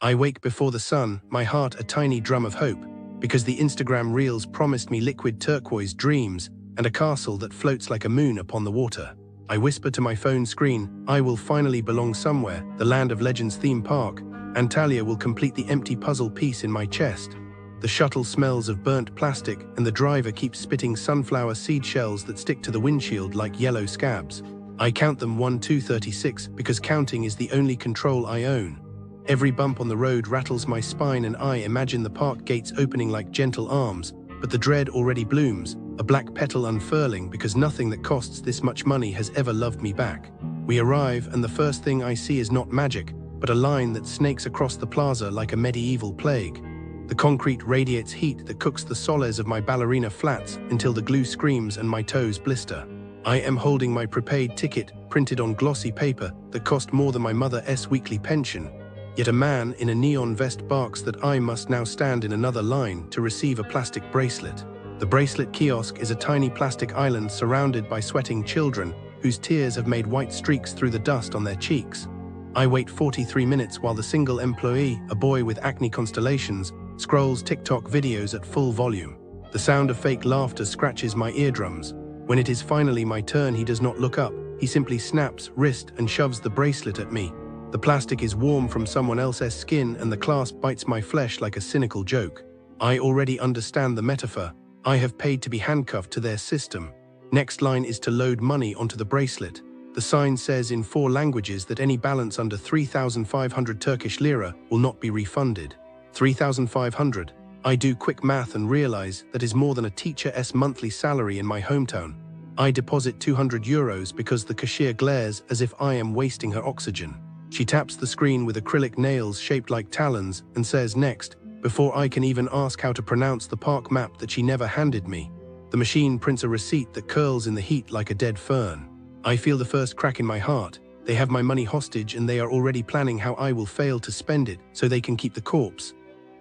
I wake before the sun, my heart a tiny drum of hope, because the Instagram reels promised me liquid turquoise dreams and a castle that floats like a moon upon the water. I whisper to my phone screen, I will finally belong somewhere, the Land of Legends theme park. Antalya will complete the empty puzzle piece in my chest. The shuttle smells of burnt plastic, and the driver keeps spitting sunflower seed shells that stick to the windshield like yellow scabs. I count them 1, 2, 36 because counting is the only control I own. Every bump on the road rattles my spine, and I imagine the park gates opening like gentle arms, but the dread already blooms, a black petal unfurling because nothing that costs this much money has ever loved me back. We arrive, and the first thing I see is not magic, but a line that snakes across the plaza like a medieval plague. The concrete radiates heat that cooks the soles of my ballerina flats until the glue screams and my toes blister. I am holding my prepaid ticket, printed on glossy paper, that cost more than my mother's weekly pension. Yet a man in a neon vest barks that I must now stand in another line to receive a plastic bracelet. The bracelet kiosk is a tiny plastic island surrounded by sweating children whose tears have made white streaks through the dust on their cheeks. I wait 43 minutes while the single employee, a boy with acne constellations, scrolls TikTok videos at full volume. The sound of fake laughter scratches my eardrums. When it is finally my turn, he does not look up. He simply snaps wrist and shoves the bracelet at me. The plastic is warm from someone else's skin, and the clasp bites my flesh like a cynical joke. I already understand the metaphor. I have paid to be handcuffed to their system. Next line is to load money onto the bracelet. The sign says in 4 languages that any balance under 3,500 Turkish lira will not be refunded. 3,500. I do quick math and realize that is more than a teacher's monthly salary in my hometown. I deposit €200 because the cashier glares as if I am wasting her oxygen. She taps the screen with acrylic nails shaped like talons and says next, before I can even ask how to pronounce the park map that she never handed me. The machine prints a receipt that curls in the heat like a dead fern. I feel the first crack in my heart. They have my money hostage, and they are already planning how I will fail to spend it so they can keep the corpse.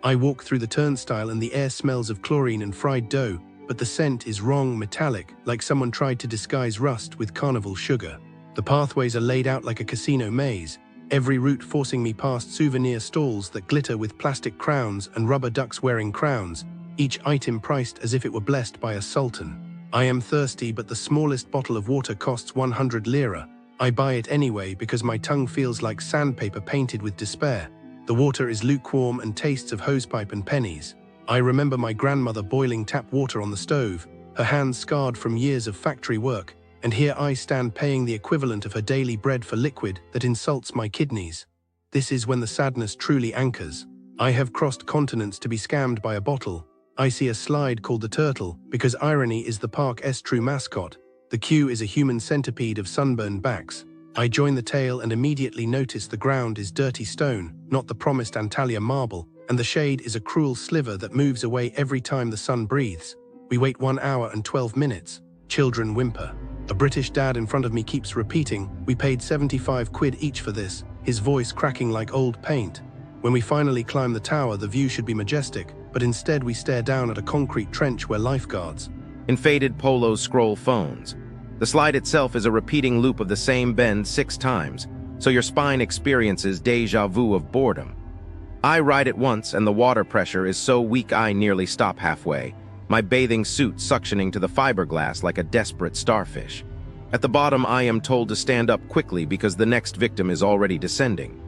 I walk through the turnstile, and the air smells of chlorine and fried dough, but the scent is wrong, metallic, like someone tried to disguise rust with carnival sugar. The pathways are laid out like a casino maze, every route forcing me past souvenir stalls that glitter with plastic crowns and rubber ducks wearing crowns, each item priced as if it were blessed by a sultan. I am thirsty, but the smallest bottle of water costs 100 lira. I buy it anyway because my tongue feels like sandpaper painted with despair. The water is lukewarm and tastes of hosepipe and pennies. I remember my grandmother boiling tap water on the stove, her hands scarred from years of factory work, and here I stand paying the equivalent of her daily bread for liquid that insults my kidneys. This is when the sadness truly anchors. I have crossed continents to be scammed by a bottle. I see a slide called the Turtle because irony is the park's true mascot. The queue is a human centipede of sunburned backs. I join the tail and immediately notice the ground is dirty stone, not the promised Antalya marble, and the shade is a cruel sliver that moves away every time the sun breathes. We wait 1 hour and 12 minutes. Children whimper. A British dad in front of me keeps repeating, "We paid 75 quid each for this," his voice cracking like old paint. When we finally climb the tower, the view should be majestic, but instead we stare down at a concrete trench where lifeguards in faded polos scroll phones. The slide itself is a repeating loop of the same bend 6 times, so your spine experiences déjà vu of boredom. I ride it once, and the water pressure is so weak I nearly stop halfway, my bathing suit suctioning to the fiberglass like a desperate starfish. At the bottom, I am told to stand up quickly because the next victim is already descending.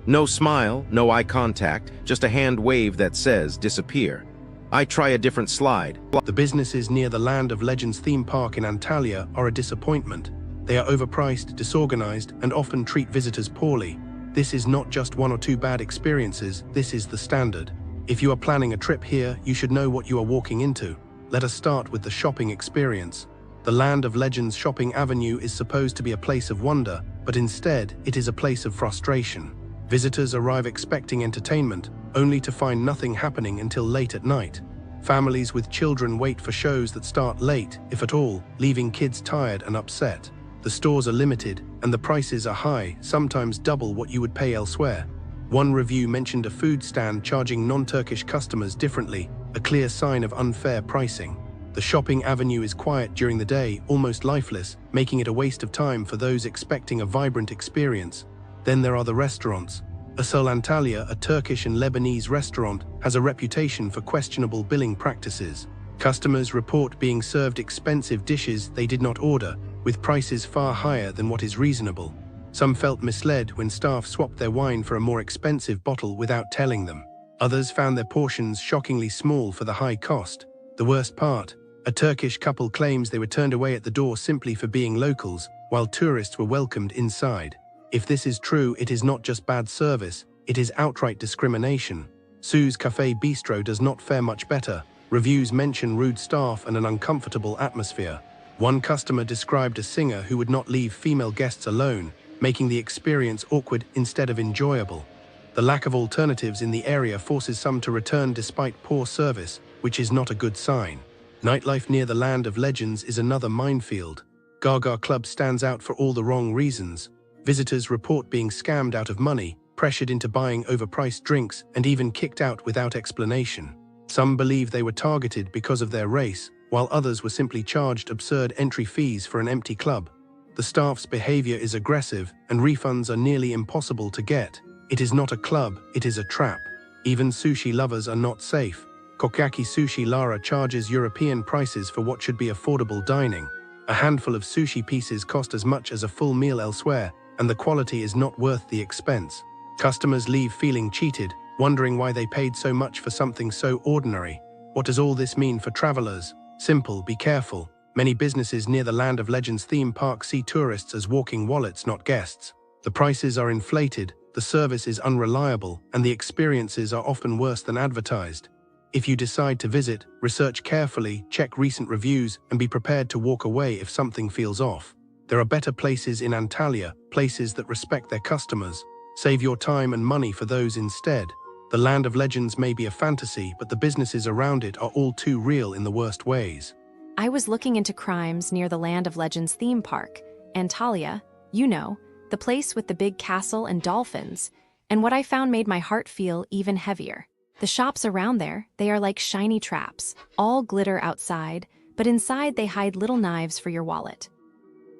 No smile, no eye contact, just a hand wave that says, "Disappear." I try a different slide. The businesses near the Land of Legends theme park in Antalya are a disappointment. They are overpriced, disorganized, and often treat visitors poorly. This is not just 1 or 2 bad experiences, this is the standard. If you are planning a trip here, you should know what you are walking into. Let us start with the shopping experience. The Land of Legends shopping avenue is supposed to be a place of wonder, but instead, it is a place of frustration. Visitors arrive expecting entertainment, only to find nothing happening until late at night. Families with children wait for shows that start late, if at all, leaving kids tired and upset. The stores are limited, and the prices are high, sometimes double what you would pay elsewhere. One review mentioned a food stand charging non-Turkish customers differently, a clear sign of unfair pricing. The shopping avenue is quiet during the day, almost lifeless, making it a waste of time for those expecting a vibrant experience. Then there are the restaurants. Asıl Antalya, a Turkish and Lebanese restaurant, has a reputation for questionable billing practices. Customers report being served expensive dishes they did not order, with prices far higher than what is reasonable. Some felt misled when staff swapped their wine for a more expensive bottle without telling them. Others found their portions shockingly small for the high cost. The worst part, a Turkish couple claims they were turned away at the door simply for being locals, while tourists were welcomed inside. If this is true, it is not just bad service, it is outright discrimination. Sue's Cafe Bistro does not fare much better. Reviews mention rude staff and an uncomfortable atmosphere. One customer described a singer who would not leave female guests alone, making the experience awkward instead of enjoyable. The lack of alternatives in the area forces some to return despite poor service, which is not a good sign. Nightlife near the Land of Legends is another minefield. Gaga Club stands out for all the wrong reasons. Visitors report being scammed out of money, pressured into buying overpriced drinks, and even kicked out without explanation. Some believe they were targeted because of their race, while others were simply charged absurd entry fees for an empty club. The staff's behavior is aggressive, and refunds are nearly impossible to get. It is not a club, it is a trap. Even sushi lovers are not safe. Kokaki Sushi Lara charges European prices for what should be affordable dining. A handful of sushi pieces cost as much as a full meal elsewhere, and the quality is not worth the expense. Customers leave feeling cheated, wondering why they paid so much for something so ordinary. What does all this mean for travelers? Simple, be careful. Many businesses near the Land of Legends theme park see tourists as walking wallets, not guests. The prices are inflated, the service is unreliable, and the experiences are often worse than advertised. If you decide to visit, research carefully, check recent reviews, and be prepared to walk away if something feels off. There are better places in Antalya, places that respect their customers. Save your time and money for those instead. The Land of Legends may be a fantasy, but the businesses around it are all too real in the worst ways. I was looking into crimes near the Land of Legends theme park, Antalya, you know, the place with the big castle and dolphins, and what I found made my heart feel even heavier. The shops around there, they are like shiny traps, all glitter outside, but inside they hide little knives for your wallet.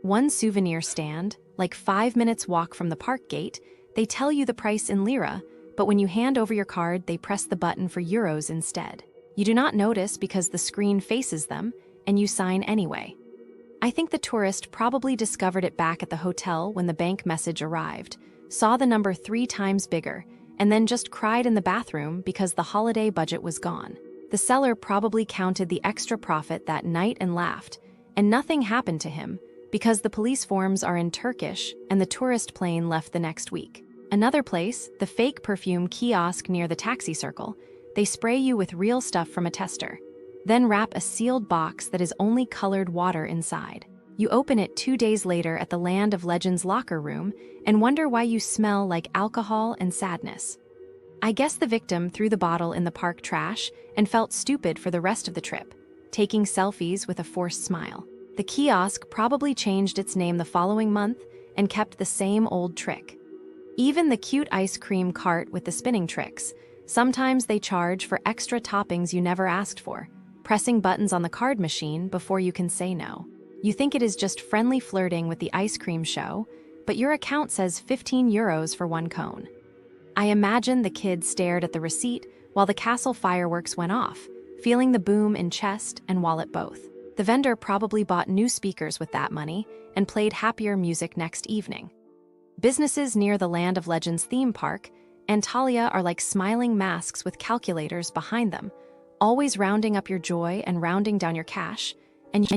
One souvenir stand, like 5 minutes walk from the park gate, they tell you the price in lira, but when you hand over your card, they press the button for euros instead. You do not notice because the screen faces them, and you sign anyway. I think the tourist probably discovered it back at the hotel when the bank message arrived, saw the number 3 times bigger, and then just cried in the bathroom because the holiday budget was gone. The seller probably counted the extra profit that night and laughed, and nothing happened to him because the police forms are in Turkish and the tourist plane left the next week. Another place, the fake perfume kiosk near the taxi circle, they spray you with real stuff from a tester, then wrap a sealed box that is only colored water inside. You open it 2 days later at the Land of Legends locker room and wonder why you smell like alcohol and sadness. I guess the victim threw the bottle in the park trash and felt stupid for the rest of the trip, taking selfies with a forced smile. The kiosk probably changed its name the following month and kept the same old trick. Even the cute ice cream cart with the spinning tricks, sometimes they charge for extra toppings you never asked for, pressing buttons on the card machine before you can say no. You think it is just friendly flirting with the ice cream show, but your account says 15 euros for 1 cone. I imagine the kid stared at the receipt while the castle fireworks went off, feeling the boom in chest and wallet both. The vendor probably bought new speakers with that money and played happier music next evening. Businesses near the Land of Legends theme park, Antalya, are like smiling masks with calculators behind them, always rounding up your joy and rounding down your cash, and